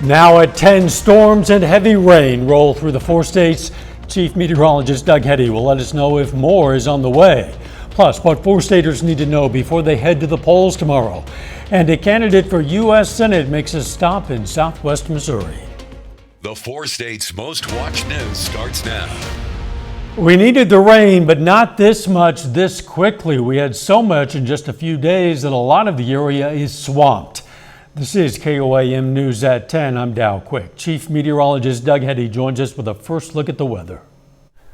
Now at 10, storms and heavy rain roll through the 4 states. Chief Meteorologist Doug Heddy will let us know if more is on the way. Plus, what 4-staters need to know before they head to the polls tomorrow. And a candidate for U.S. Senate makes a stop in southwest Missouri. The 4 states' most watched news starts now. We needed the rain, but not this much this quickly. We had so much in just a few days that a lot of the area is swamped. This is KOAM News at 10. I'm Dow Quick. Chief Meteorologist Doug Heddy joins us with a first look at the weather.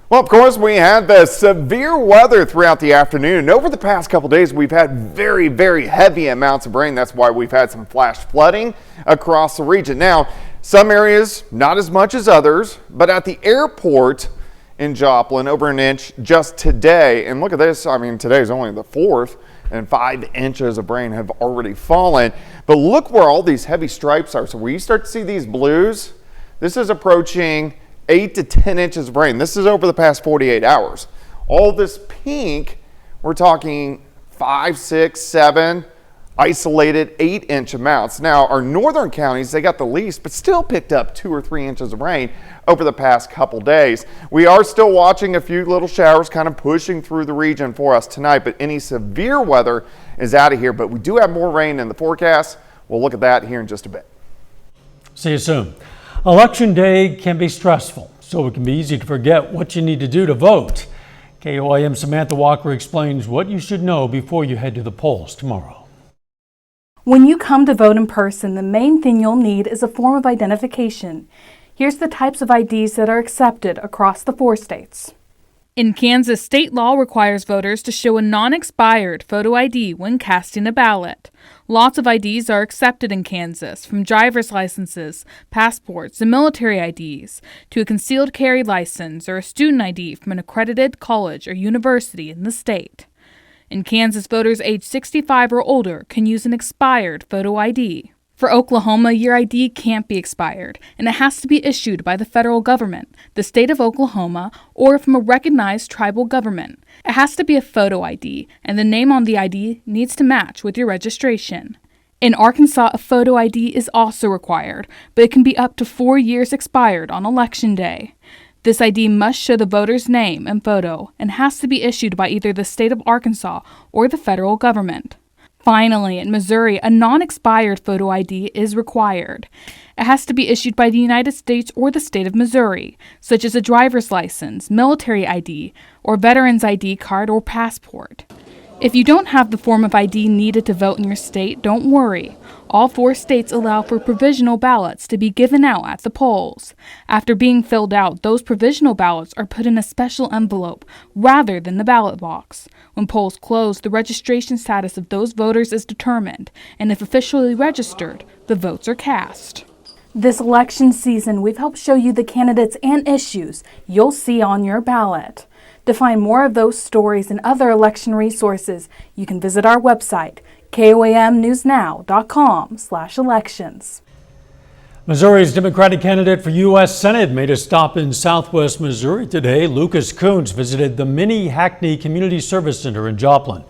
Well, of course, we had the severe weather throughout the afternoon. Over the past couple days, we've had very, very heavy amounts of rain. That's why we've had some flash flooding across the region. Now, some areas, not as much as others, but at the airport in Joplin, over an inch just today. And look at this. I mean, today's only the 4th. And 5 inches of rain have already fallen. But look where all these heavy stripes are. So where you start to see these blues, this is approaching 8 to 10 inches of rain. This is over the past 48 hours. All this pink, we're talking 5, 6, 7, isolated 8-inch amounts. Now, our northern counties, they got the least, but still picked up 2 or 3 inches of rain over the past couple days. We are still watching a few little showers kind of pushing through the region for us tonight, but any severe weather is out of here. But we do have more rain in the forecast. We'll look at that here in just a bit. See you soon. Election day can be stressful, so it can be easy to forget what you need to do to vote. KOAM Samantha Walker explains what you should know before you head to the polls tomorrow. When you come to vote in person, the main thing you'll need is a form of identification. Here's the types of IDs that are accepted across the 4 states. In Kansas, state law requires voters to show a non-expired photo ID when casting a ballot. Lots of IDs are accepted in Kansas, from driver's licenses, passports, and military IDs, to a concealed carry license or a student ID from an accredited college or university in the state. In Kansas, voters age 65 or older can use an expired photo ID. For Oklahoma, your ID can't be expired, and it has to be issued by the federal government, the state of Oklahoma, or from a recognized tribal government. It has to be a photo ID, and the name on the ID needs to match with your registration. In Arkansas, a photo ID is also required, but it can be up to 4 years expired on Election Day. This ID must show the voter's name and photo and has to be issued by either the state of Arkansas or the federal government. Finally, in Missouri, a non-expired photo ID is required. It has to be issued by the United States or the state of Missouri, such as a driver's license, military ID, or veteran's ID card or passport. If you don't have the form of ID needed to vote in your state, don't worry. All 4 states allow for provisional ballots to be given out at the polls. After being filled out, those provisional ballots are put in a special envelope rather than the ballot box. When polls close, the registration status of those voters is determined, and if officially registered, the votes are cast. This election season, we've helped show you the candidates and issues you'll see on your ballot. To find more of those stories and other election resources, you can visit our website, koamnewsnow.com/elections. Missouri's Democratic candidate for U.S. Senate made a stop in southwest Missouri today. Lucas Kuntz visited the Mini Hackney Community Service Center in Joplin.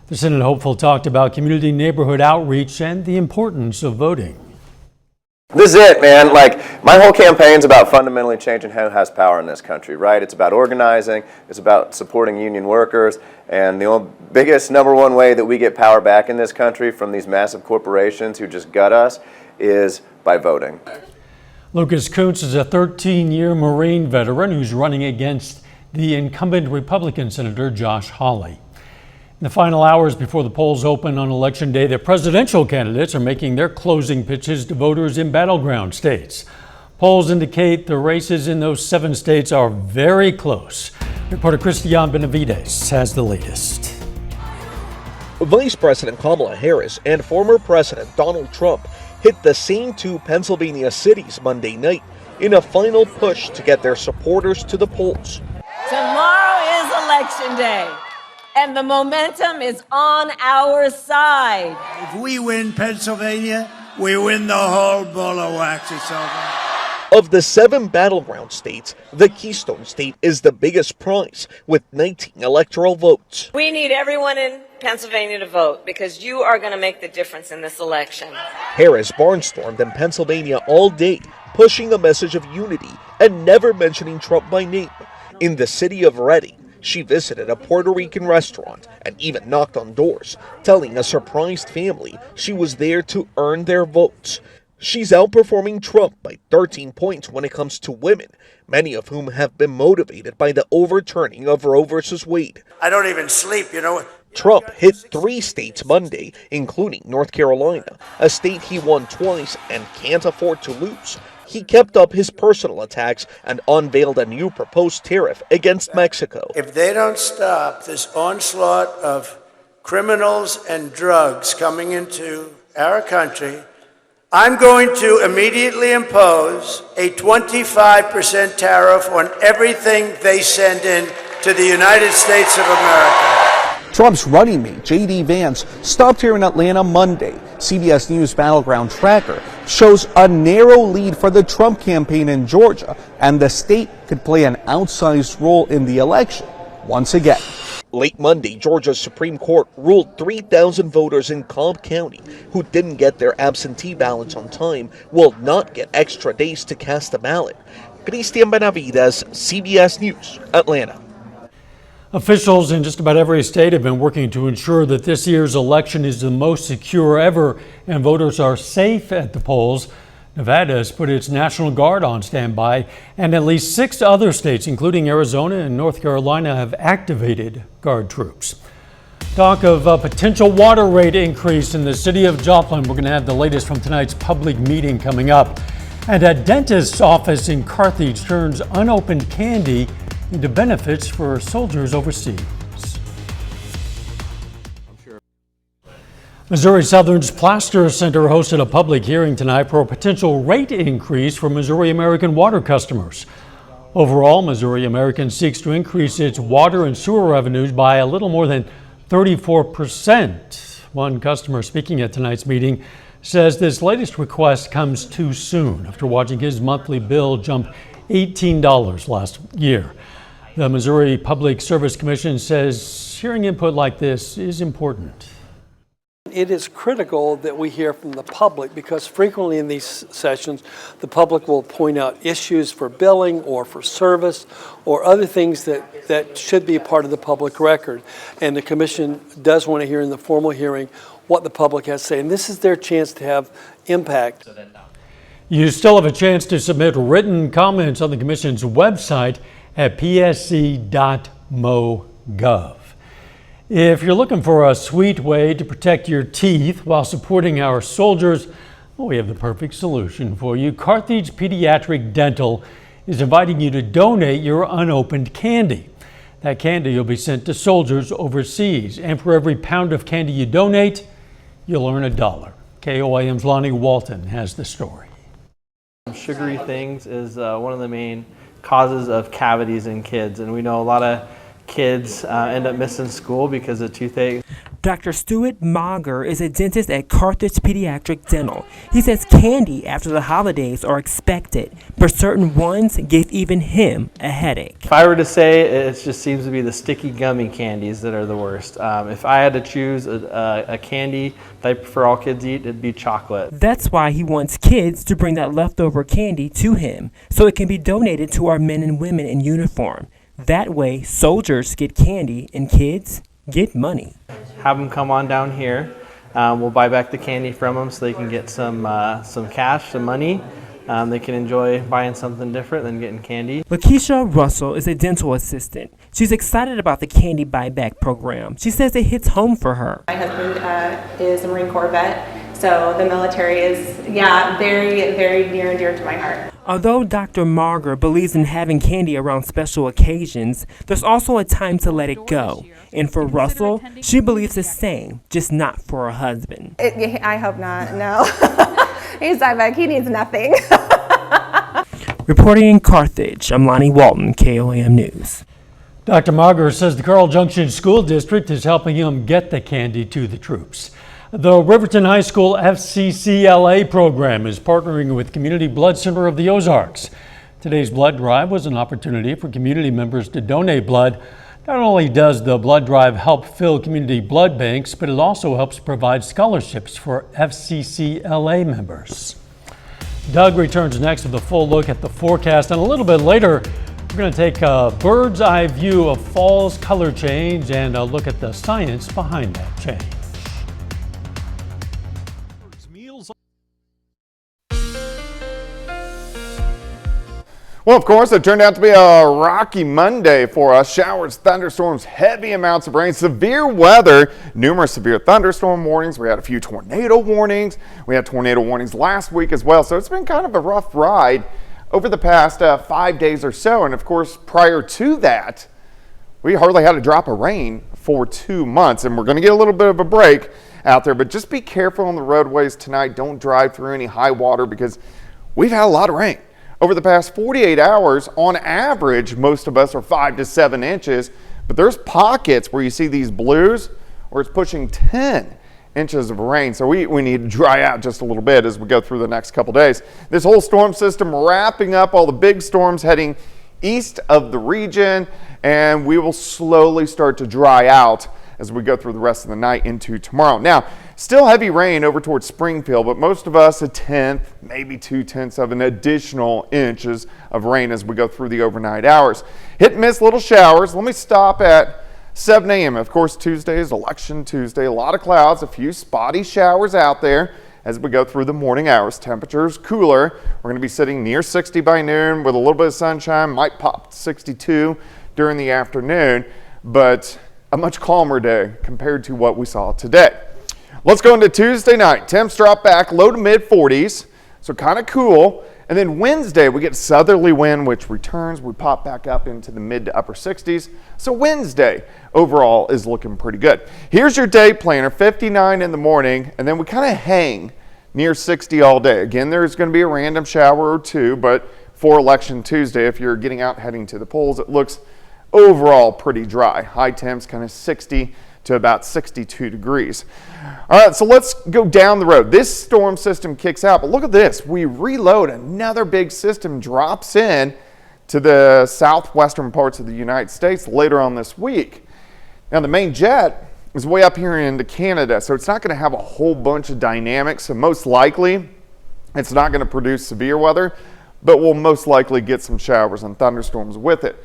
The Senate hopeful talked about community neighborhood outreach and the importance of voting. This is it, man. Like, my whole campaign's about fundamentally changing who has power in this country, right? It's about organizing, it's about supporting union workers, and the biggest number one way that we get power back in this country from these massive corporations who just gut us is by voting. Lucas Kuntz is a 13-year Marine veteran who's running against the incumbent Republican Senator Josh Hawley. In the final hours before the polls open on Election Day, the presidential candidates are making their closing pitches to voters in battleground states. Polls indicate the races in those 7 states are very close. Reporter Christian Benavides has the latest. Vice President Kamala Harris and former President Donald Trump hit the same 2 Pennsylvania cities Monday night in a final push to get their supporters to the polls. Tomorrow is Election Day, and the momentum is on our side. If we win Pennsylvania, we win the whole ball of wax. It's over. Of the 7 battleground states, the Keystone State is the biggest prize with 19 electoral votes. We need everyone in Pennsylvania to vote because you are going to make the difference in this election. Harris barnstormed in Pennsylvania all day, pushing a message of unity and never mentioning Trump by name. In the city of Reading, she visited a Puerto Rican restaurant and even knocked on doors, telling a surprised family she was there to earn their votes. She's outperforming Trump by 13 points when it comes to women, many of whom have been motivated by the overturning of Roe v. Wade. I don't even sleep, you know. Trump hit 3 states Monday, including North Carolina, a state he won twice and can't afford to lose. He kept up his personal attacks and unveiled a new proposed tariff against Mexico. If they don't stop this onslaught of criminals and drugs coming into our country, I'm going to immediately impose a 25% tariff on everything they send in to the United States of America. Trump's running mate, J.D. Vance, stopped here in Atlanta Monday. CBS News Battleground Tracker shows a narrow lead for the Trump campaign in Georgia, and the state could play an outsized role in the election once again. Late Monday, Georgia's Supreme Court ruled 3,000 voters in Cobb County who didn't get their absentee ballots on time will not get extra days to cast a ballot. Cristian Benavides, CBS News, Atlanta. Officials in just about every state have been working to ensure that this year's election is the most secure ever and voters are safe at the polls. Nevada has put its National Guard on standby, and at least 6 other states, including Arizona and North Carolina, have activated Guard troops. Talk of a potential water rate increase in the city of Joplin. We're going to have the latest from tonight's public meeting coming up. And a dentist's office in Carthage turns unopened candy into benefits for soldiers overseas. Missouri Southern's Plaster Center hosted a public hearing tonight for a potential rate increase for Missouri American water customers. Overall, Missouri American seeks to increase its water and sewer revenues by a little more than 34%. One customer speaking at tonight's meeting says this latest request comes too soon after watching his monthly bill jump $18 last year. The Missouri Public Service Commission says hearing input like this is important. It is critical that we hear from the public because frequently in these sessions, the public will point out issues for billing or for service or other things that should be a part of the public record. And the commission does want to hear in the formal hearing what the public has to say. And this is their chance to have impact. You still have a chance to submit written comments on the commission's website at psc.mo.gov. If you're looking for a sweet way to protect your teeth while supporting our soldiers, well, we have the perfect solution for you. Carthage Pediatric Dental is inviting you to donate your unopened candy. That candy will be sent to soldiers overseas, and for every pound of candy you donate, you'll earn $1. KOIM's Lonnie Walton has the story. Sugary things is one of the main causes of cavities in kids, and we know a lot of kids end up missing school because of toothache. Dr. Stuart Mager is a dentist at Carthage Pediatric Dental. He says candy after the holidays are expected, but certain ones give even him a headache. If I were to say, it just seems to be the sticky gummy candies that are the worst. If I had to choose a candy that I prefer all kids eat, it'd be chocolate. That's why he wants kids to bring that leftover candy to him so it can be donated to our men and women in uniform. That way, soldiers get candy and kids get money. Have them come on down here. We'll buy back the candy from them so they can get some cash, some money. They can enjoy buying something different than getting candy. Lakeisha Russell is a dental assistant. She's excited about the candy buyback program. She says it hits home for her. My husband is a Marine Corps vet, so the military is, very, very near and dear to my heart. Although Dr. Marger believes in having candy around special occasions, there's also a time to let it go. And for Russell, she believes the same, just not for her husband. I hope not, no. He's diabetic, he needs nothing. Reporting in Carthage, I'm Lonnie Walton, KOAM News. Dr. Marger says the Carl Junction School District is helping him get the candy to the troops. The Riverton High School FCCLA program is partnering with Community Blood Center of the Ozarks. Today's blood drive was an opportunity for community members to donate blood. Not only does the blood drive help fill community blood banks, but it also helps provide scholarships for FCCLA members. Doug returns next with a full look at the forecast, and a little bit later, we're going to take a bird's eye view of fall's color change and a look at the science behind that change. Well, of course, it turned out to be a rocky Monday for us. Showers, thunderstorms, heavy amounts of rain, severe weather, numerous severe thunderstorm warnings. We had a few tornado warnings. We had tornado warnings last week as well. So it's been kind of a rough ride over the past 5 days or so. And of course, prior to that, we hardly had a drop of rain for 2 months. And we're going to get a little bit of a break out there. But just be careful on the roadways tonight. Don't drive through any high water because we've had a lot of rain. Over the past 48 hours, on average, most of us are 5 to 7 inches, but there's pockets where you see these blues where it's pushing 10 inches of rain. So we need to dry out just a little bit as we go through the next couple days. This whole storm system wrapping up all the big storms heading east of the region, and we will slowly start to dry out as we go through the rest of the night into tomorrow. Now, still heavy rain over towards Springfield, but most of us 1/10, maybe 2/10 of an additional inches of rain as we go through the overnight hours. Hit and miss little showers. Let me stop at 7 a.m. Of course, Tuesday is Election Tuesday. A lot of clouds, a few spotty showers out there as we go through the morning hours. Temperatures cooler. We're going to be sitting near 60 by noon with a little bit of sunshine. Might pop 62 during the afternoon, but a much calmer day compared to what we saw today. Let's go into Tuesday night. Temps drop back low to mid 40s, so kind of cool. And then Wednesday, we get southerly wind, which returns. We pop back up into the mid to upper 60s. So Wednesday overall is looking pretty good. Here's your day planner, 59 in the morning, and then we kind of hang near 60 all day. Again, there's going to be a random shower or two, but for Election Tuesday, if you're getting out heading to the polls, it looks overall pretty dry. High temps kind of 60 to about 62 degrees. All right, so let's go down the road. This storm system kicks out, but look at this. We reload. Another big system drops in to the southwestern parts of the United States later on this week. Now, the main jet is way up here into Canada, so it's not going to have a whole bunch of dynamics. So most likely, it's not going to produce severe weather, but we'll most likely get some showers and thunderstorms with it.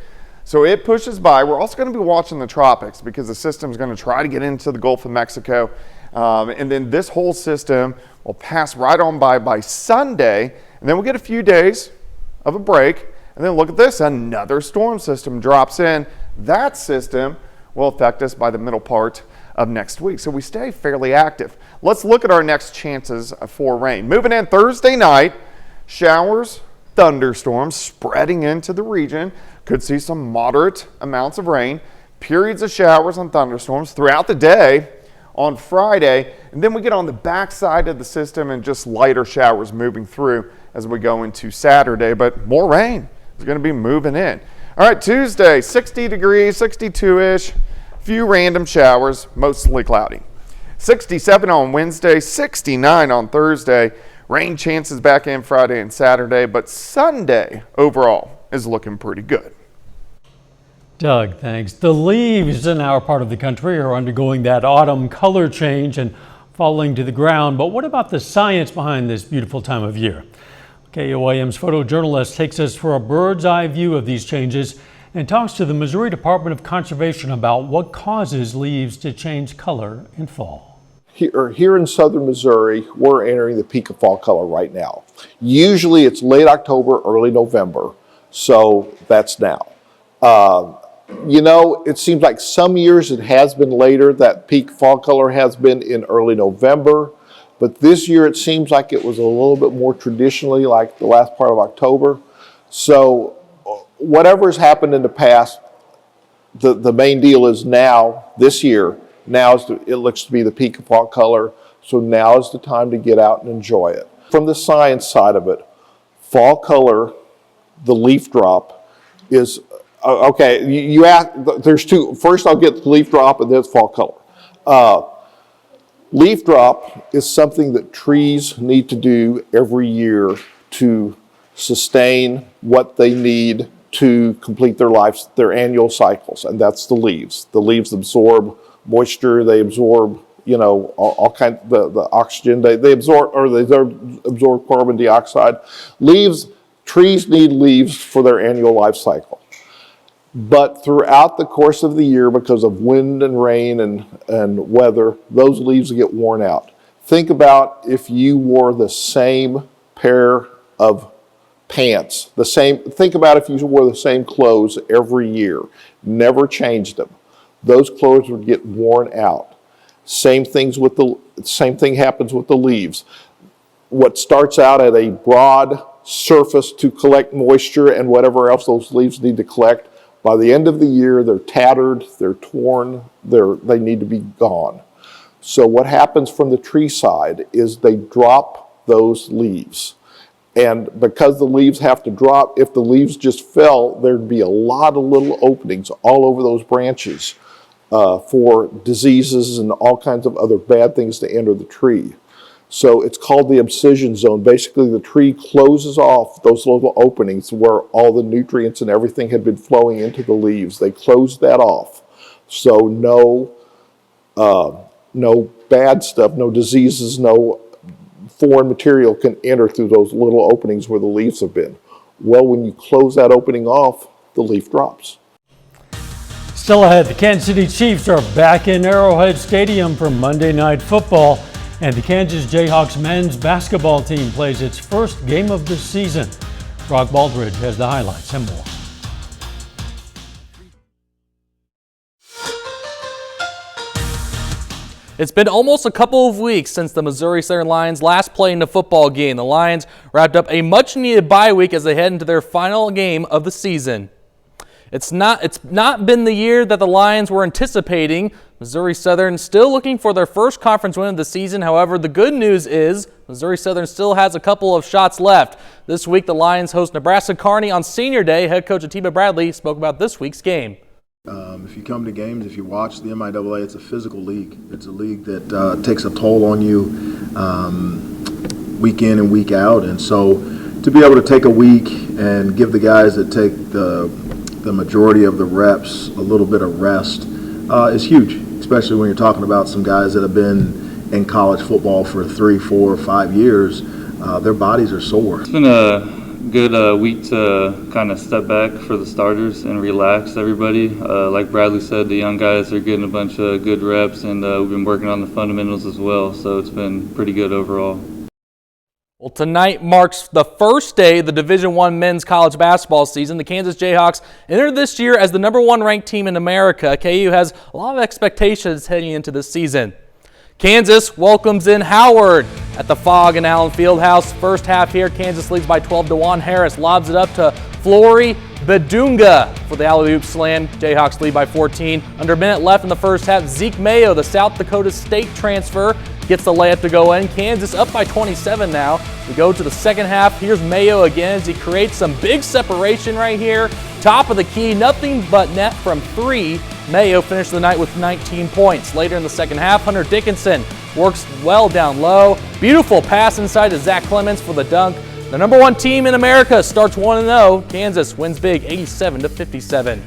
So it pushes by. We're also going to be watching the tropics because the system is going to try to get into the Gulf of Mexico. And then this whole system will pass right on by Sunday. And then we'll get a few days of a break. And then look at this. Another storm system drops in. That system will affect us by the middle part of next week. So we stay fairly active. Let's look at our next chances for rain. Moving in Thursday night, showers, thunderstorms spreading into the region. Could see some moderate amounts of rain, periods of showers and thunderstorms throughout the day on Friday. And then we get on the backside of the system and just lighter showers moving through as we go into Saturday. But more rain is going to be moving in. All right, Tuesday, 60 degrees, 62-ish, few random showers, mostly cloudy. 67 on Wednesday, 69 on Thursday. Rain chances back in Friday and Saturday, but Sunday overall is looking pretty good. Doug, thanks. The leaves in our part of the country are undergoing that autumn color change and falling to the ground. But what about the science behind this beautiful time of year? KOAM's photojournalist takes us for a bird's eye view of these changes and talks to the Missouri Department of Conservation about what causes leaves to change color in fall. Here in southern Missouri, we're entering the peak of fall color right now. Usually it's late October, early November, so that's now. You know, it seems like some years it has been later. That peak fall color has been in early November, but this year it seems like it was a little bit more traditionally like the last part of October. So whatever has happened in the past, the main deal is now, this year, it looks to be the peak of fall color, so now is the time to get out and enjoy it. From the science side of it, fall color, the leaf drop, is okay. You ask. There's two. First, I'll get the leaf drop, and then it's fall color. Leaf drop is something that trees need to do every year to sustain what they need to complete their annual cycles, and that's the leaves. The leaves absorb moisture, they absorb, all kinds the oxygen, they absorb carbon dioxide. Trees need leaves for their annual life cycle. But throughout the course of the year, because of wind and rain and weather, those leaves get worn out. Think about if you wore the same pair of pants, think about if you wore the same clothes every year, never changed them. Those clothes would get worn out. Same thing happens with the leaves. What starts out at a broad surface to collect moisture and whatever else those leaves need to collect, by the end of the year, they're tattered, they're torn, they need to be gone. So what happens from the tree side is they drop those leaves. And because the leaves have to drop, if the leaves just fell, there'd be a lot of little openings all over those branches for diseases and all kinds of other bad things to enter the tree. So it's called the abscission zone. Basically, the tree closes off those little openings where all the nutrients and everything had been flowing into the leaves. They close that off. So no bad stuff, no diseases, no foreign material can enter through those little openings where the leaves have been. Well, when you close that opening off, the leaf drops. Still ahead, the Kansas City Chiefs are back in Arrowhead Stadium for Monday Night Football, and the Kansas Jayhawks men's basketball team plays its first game of the season. Brock Baldridge has the highlights and more. It's been almost a couple of weeks since the Missouri Southern Lions last played in a football game. The Lions wrapped up a much-needed bye week as they head into their final game of the season. It's not been the year that the Lions were anticipating. Missouri Southern still looking for their first conference win of the season. However, the good news is Missouri Southern still has a couple of shots left. This week, the Lions host Nebraska Kearney on Senior Day. Head coach Atiba Bradley spoke about this week's game. If you come to games, if you watch the MIAA, it's a physical league. It's a league that takes a toll on you week in and week out. And so to be able to take a week and give the guys that take the majority of the reps a little bit of rest is huge, especially when you're talking about some guys that have been in college football for 3, 4, 5 years. Their bodies are sore. It's been a good week to kind of step back for the starters and relax everybody. Like Bradley said, the young guys are getting a bunch of good reps, and we've been working on the fundamentals as well, so it's been pretty good overall. Well, tonight marks the first day of the Division I men's college basketball season. The Kansas Jayhawks entered this year as the #1 ranked team in America. KU has a lot of expectations heading into this season. Kansas welcomes in Howard at the Fog and Allen Fieldhouse. First half here, Kansas leads by 12. DeJuan Harris lobs it up to Flory Bedunga for the alley-oop slam. Jayhawks lead by 14. Under a minute left in the first half, Zeke Mayo, the South Dakota State transfer, gets the layup to go in. Kansas up by 27 now. We go to the second half. Here's Mayo again as he creates some big separation right here. Top of the key, nothing but net from 3. Mayo finished the night with 19 points. Later in the second half, Hunter Dickinson works well down low. Beautiful pass inside to Zach Clemens for the dunk. The #1 team in America starts 1-0. Kansas wins big, 87-57.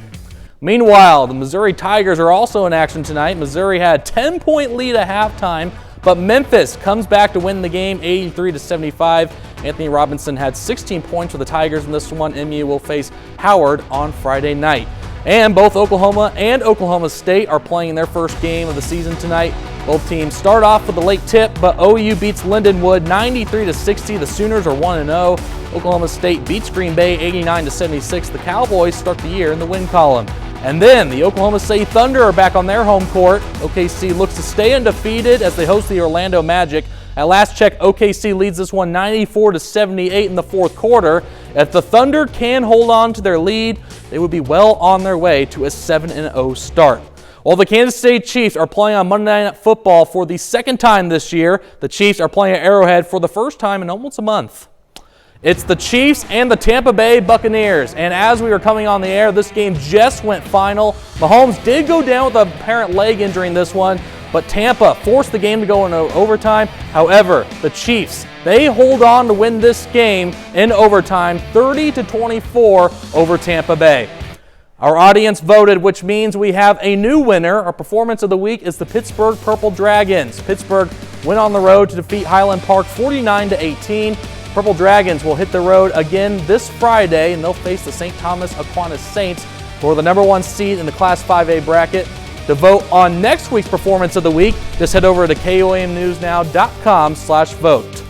Meanwhile, the Missouri Tigers are also in action tonight. Missouri had a 10-point lead at halftime, but Memphis comes back to win the game 83-75. Anthony Robinson had 16 points for the Tigers in this one. MU will face Howard on Friday night. And both Oklahoma and Oklahoma State are playing their first game of the season tonight. Both teams start off with a late tip, but OU beats Lindenwood 93-60. The Sooners are 1-0. Oklahoma State beats Green Bay 89-76. The Cowboys start the year in the win column. And then the Oklahoma City Thunder are back on their home court. OKC looks to stay undefeated as they host the Orlando Magic. At last check, OKC leads this one 94-78 in the fourth quarter. If the Thunder can hold on to their lead, they would be well on their way to a 7-0 start. While the Kansas City Chiefs are playing on Monday Night Football for the second time this year, the Chiefs are playing at Arrowhead for the first time in almost a month. It's the Chiefs and the Tampa Bay Buccaneers, and as we were coming on the air, this game just went final. Mahomes did go down with a apparent leg injury in this one, but Tampa forced the game to go into overtime. However, the Chiefs, they hold on to win this game in overtime, 30-24 over Tampa Bay. Our audience voted, which means we have a new winner. Our performance of the week is the Pittsburgh Purple Dragons. Pittsburgh went on the road to defeat Highland Park 49-18. Purple Dragons will hit the road again this Friday, and they'll face the St. Thomas Aquinas Saints for the #1 seed in the Class 5A bracket. To vote on next week's performance of the week, just head over to KOAMnewsnow.com/vote.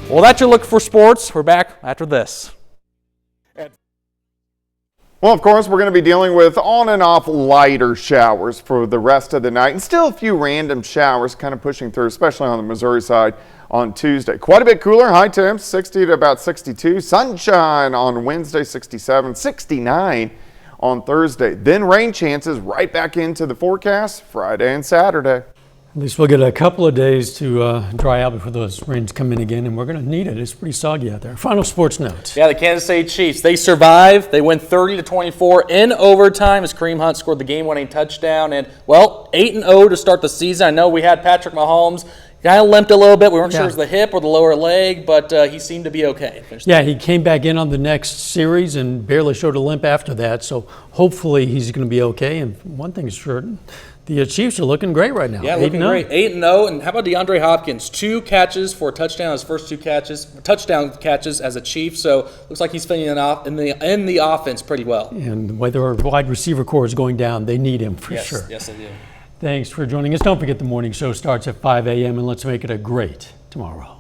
Well, that's your look for sports. We're back after this. Well, of course, we're going to be dealing with on and off lighter showers for the rest of the night, and still a few random showers kind of pushing through, especially on the Missouri side on Tuesday. Quite a bit cooler, high temps, 60 to about 62. Sunshine on Wednesday, 67, 69 on Thursday. Then rain chances right back into the forecast Friday and Saturday. At least we'll get a couple of days to dry out before those rains come in again, and we're going to need it. It's pretty soggy out there. Final sports notes. Yeah, the Kansas City Chiefs, they survive. They win 30-24 in overtime as Kareem Hunt scored the game-winning touchdown. And, well, 8-0 to start the season. I know we had Patrick Mahomes. Kind of limped a little bit. We weren't sure it was the hip or the lower leg, but he seemed to be okay. Yeah, he came back in on the next series and barely showed a limp after that, so hopefully he's going to be okay. And one thing is sure, the Chiefs are looking great right now. Yeah, looking great. 8-0. And how about DeAndre Hopkins? 2 catches for a touchdown, his first 2 touchdown catches as a Chief. So looks like he's fitting in the offense pretty well. And whether our wide receiver core is going down, they need him for sure. Yes, they do. Thanks for joining us. Don't forget the morning show starts at 5 a.m. and let's make it a great tomorrow.